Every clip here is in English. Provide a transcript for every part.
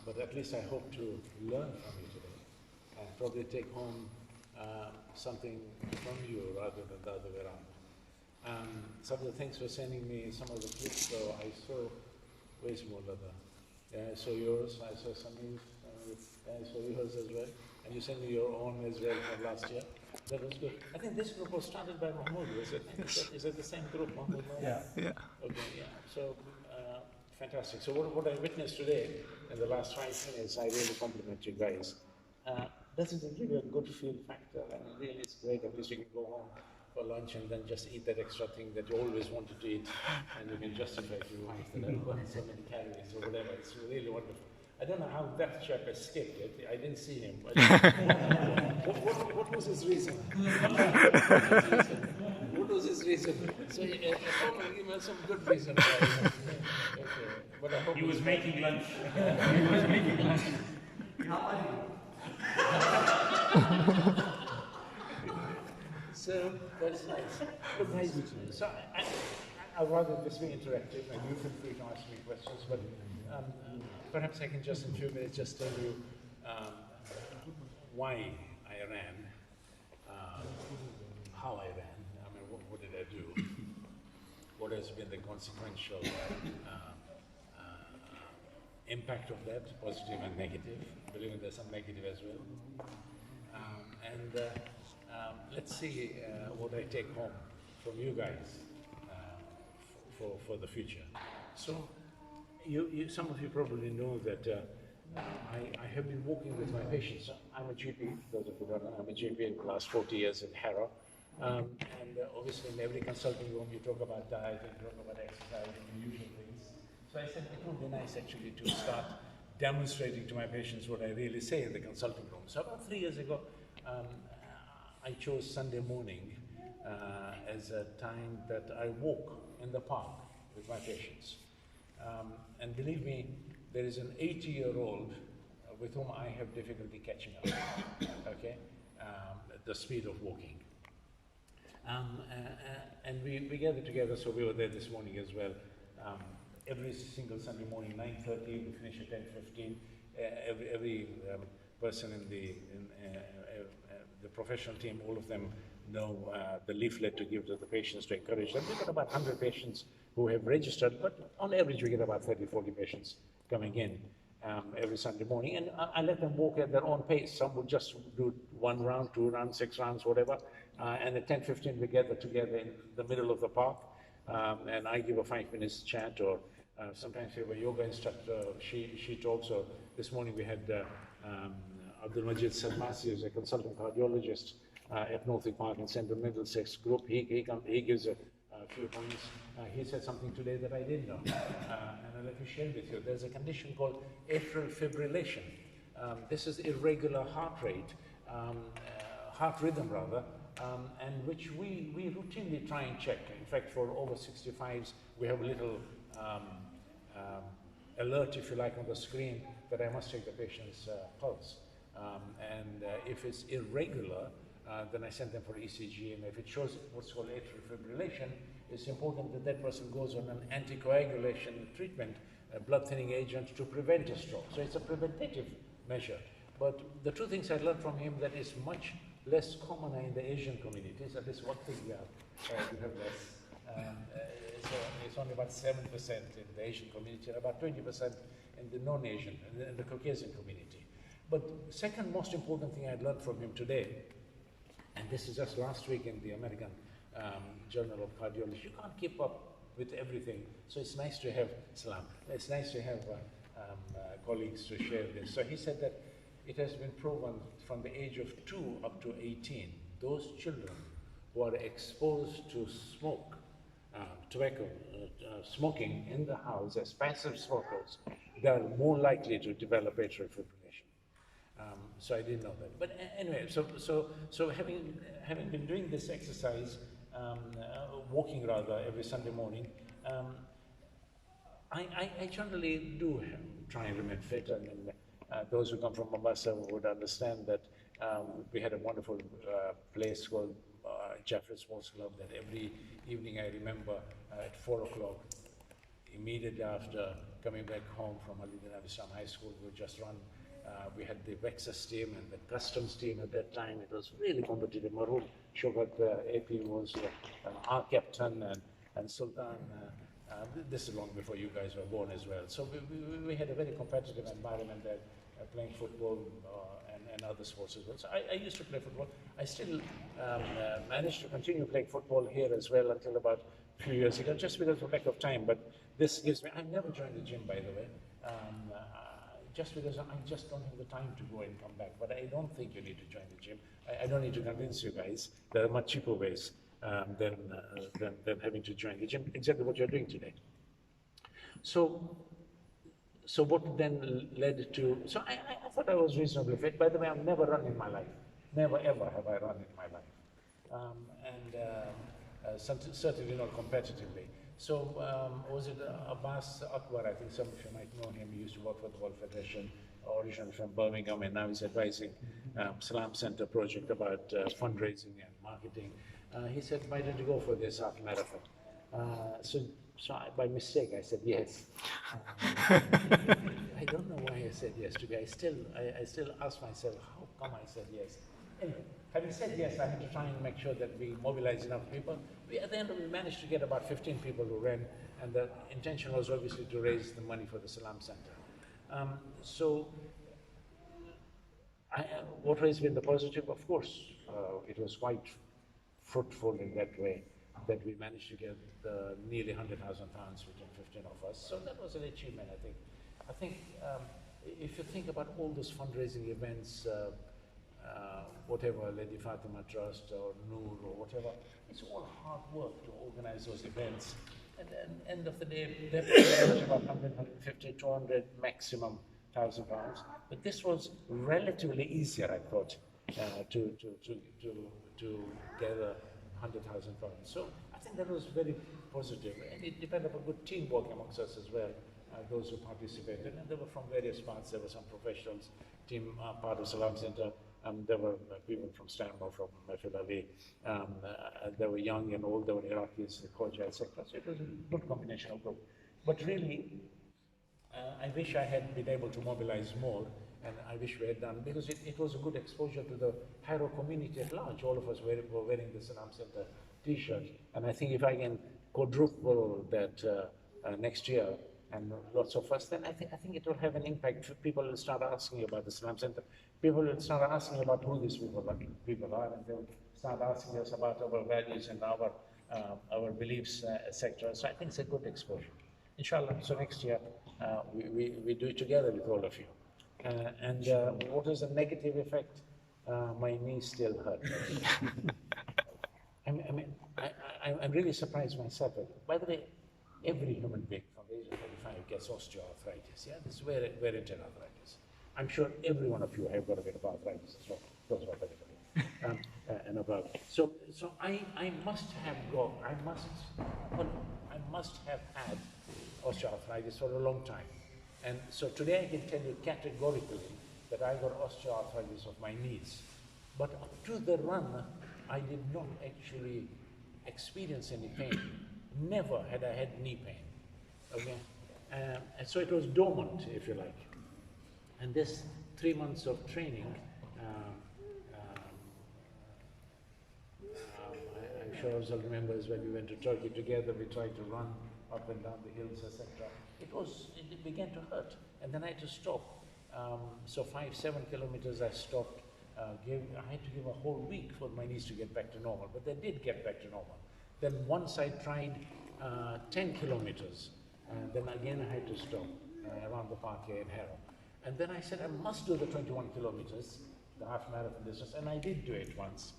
but at least I hope to learn from you today and probably take home something from you rather than the other way around. Some of the things for sending me, some of the clips, though, I saw way smaller than. Yeah, I saw yours, I saw Samir's, I saw yours as well, and you sent me your own as well from last year. That was good. I think this group was started by Mahmoud, was it? Is it the same group, Mahmoud? Yeah. Okay, yeah. So, fantastic. So what I witnessed today in the last 5 minutes, I really compliment you guys. Doesn't it give you a good feel factor? I mean, really, it's great. At least you can go home for lunch and then just eat that extra thing that you always wanted to eat, and you can justify to your wife that I've got so many calories or whatever. It's really wonderful. I don't know how that chap escaped it. I didn't see him. What was his reason? What was his reason? So probably give us some good reason. Okay. But I hope he was making lunch. So that's nice. Look, nice. So I'd rather this be interactive, and you feel free to ask me questions. But perhaps I can just in a few minutes just tell you why I ran, how I ran. I mean, what did I do? What has been the consequential impact of that, positive and negative? Believing there's some negative as well. Let's see what I take home from you guys for the future. So, some of you probably know that I have been working with my patients. I'm a GP, those of you who don't know, I'm a GP in the last 40 years at Harrow. Obviously in every consulting room you talk about diet, and you talk about exercise and the usual things. So I said it would be nice actually to start demonstrating to my patients what I really say in the consulting room. So about 3 years ago, I chose Sunday morning as a time that I walk in the park with my patients. And believe me, there is an 80-year-old with whom I have difficulty catching up, okay, at the speed of walking. And we gathered together, so we were there this morning as well. Every single Sunday morning, 9:30, we finish at 10:15. Every person in the professional team, all of them know the leaflet to give to the patients to encourage them. We've got about 100 patients who have registered, but on average we get about 30, 40 patients coming in every Sunday morning, and I let them walk at their own pace. Some will just do 1 round, 2 rounds, 6 rounds, whatever, and at 10:15 we gather together in the middle of the park, and I give a 5 minutes chat, or sometimes we have a yoga instructor, she talks, or this morning we had Abdul Majid Salmasi, who's a consultant cardiologist at Northwick Park in Central Middlesex Group. He gives a few points. He said something today that I didn't know, and I'll let me share with you. There's a condition called atrial fibrillation. This is irregular heart rate, heart rhythm rather, and which we routinely try and check. In fact, for over 65s, we have a little alert, if you like, on the screen that I must check the patient's pulse. If it's irregular, then I send them for ECG, and if it shows what's called atrial fibrillation, it's important that that person goes on an anticoagulation treatment, a blood thinning agent, to prevent a stroke. So it's a preventative measure. But the two things I learned from him that is much less common in the Asian communities, at least one thing we have less. It's only about 7% in the Asian community, and about 20% in the non-Asian, in the Caucasian community. But the second most important thing I learned from him today, and this is just last week in the American Journal of Cardiology, you can't keep up with everything, so it's nice to have It's nice to have colleagues to share this. So he said that it has been proven from the age of 2 up to 18, those children who are exposed to smoke, tobacco, smoking in the house as passive smokers, they are more likely to develop atrial fibrillation. So I didn't know that. But anyway, so having been doing this exercise, walking rather, every Sunday morning, I generally do try and remain fit. I mean, those who come from Mombasa would understand that we had a wonderful place called Jeffrey Sports Club that every evening I remember at 4 o'clock, immediately after coming back home from Ali Din Islam High School, we just run. We had the Vexus team and the Customs team at that time. It was really competitive. Marul Shogat AP was our captain, and Sultan. This is long before you guys were born as well. So we had a very competitive environment there, playing football and other sports as well. So I used to play football. I still managed to continue playing football here as well until about a few years ago, just because of lack of time. But this gives me, I never joined the gym, by the way, just because I just don't have the time to go and come back. But I don't think you need to join the gym. I don't need to convince you guys. There are much cheaper ways than having to join the gym, exactly what you're doing today. So what then led to, so I thought I was reasonably fit. By the way, I've never run in my life. Never ever have I run in my life. Certainly not competitively. So was it Abbas Akbar, I think some of you might know him. He used to work for the World Federation, originally from Birmingham, and now he's advising Salam Center project about fundraising and marketing. He said, why don't you go for this half marathon? So by mistake, I said yes. I don't know why I said yes today. I still ask myself, how come I said yes? Anyway, having said yes, I had to try and make sure that we mobilize enough people. At the end, we managed to get about 15 people who ran, and the intention was obviously to raise the money for the Salam Center. What has been the positive? Of course, it was quite fruitful in that way, that we managed to get nearly 100,000 pounds between 15 of us. So that was an achievement, I think. I think if you think about all those fundraising events, whatever, Lady Fatima Trust or Noor or whatever, it's all hard work to organize those events. And then, end of the day, they're about 100, 150, 200 maximum £1,000. But this was relatively easier, I thought, to gather £100,000. So I think that was very positive, and it depended on good teamwork amongst us as well. Those who participated, and they were from various parts. There were some professionals, team part of Salam Center. There were people from Stanmore, from Merali. They were young and old. There were Iraqis, the Khoja, etc. So it was a good combination of group. But really, I wish I had been able to mobilize more, and I wish we had done, because it was a good exposure to the Cairo community at large. All of us were wearing the Salam Center T-shirt, and I think if I can quadruple that next year, and lots of us, then I think it will have an impact. People will start asking about the Salam Center. People will start asking about who these people are, and they'll start asking us about our values and our beliefs, etc. So I think it's a good exposure. Inshallah, so next year we do it together with all of you. What is the negative effect? My knees still hurt. I'm really surprised myself. By the way, every human being from the age of 35 gets osteoarthritis. Yeah, this is wear and tear arthritis. I'm sure every one of you have got a bit of arthritis as well. Those who are 35 and above. So I must have had osteoarthritis for a long time. And so today I can tell you categorically that I got osteoarthritis of my knees. But up to the run, I did not actually experience any pain. Never had I had knee pain. Okay? And so it was dormant, if you like. And this 3 months of training, I'm sure Azal remembers when we went to Turkey together, we tried to run up and down the hills, etc. It began to hurt, and then I had to stop. So 5-7 kilometers I stopped. I had to give a whole week for my knees to get back to normal, but they did get back to normal. Then once I tried 10 kilometers, and then again I had to stop around the park here in Harrow. And then I said I must do the 21 kilometers, the half marathon distance, and I did do it once,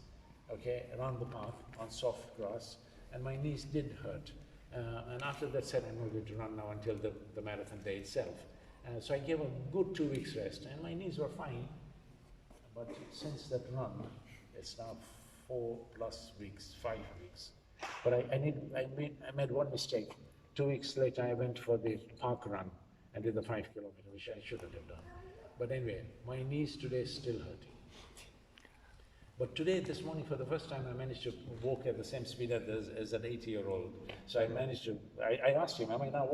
okay, around the park on soft grass, and my knees did hurt. And after that said, I'm not going to run now until the marathon day itself. So I gave a good 2 weeks rest, and my knees were fine. But since that run, it's now 4+ weeks, 5 weeks. But I made one mistake. 2 weeks later, I went for the park run and did the 5 kilometers, which I shouldn't have done. But anyway, my knees today still hurting. But today, this morning, for the first time, I managed to walk at the same speed as an 80-year-old. So I managed to, I asked him, am I now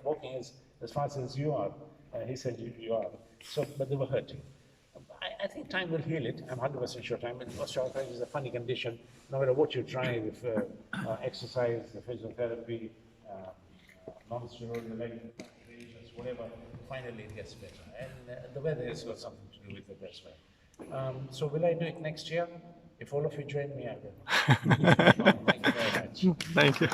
walking as fast as you are? He said, you are. So, but they were hurting. I think time will heal it. I'm 100% sure time. Osteoarthritis is a funny condition. No matter what you try, with exercise, the physiotherapy, non-steroidal agents, whatever, finally it gets better. And the weather has got something to do with it as well. So will I do it next year? If all of you join me, I will. Thank you very much. Thank you.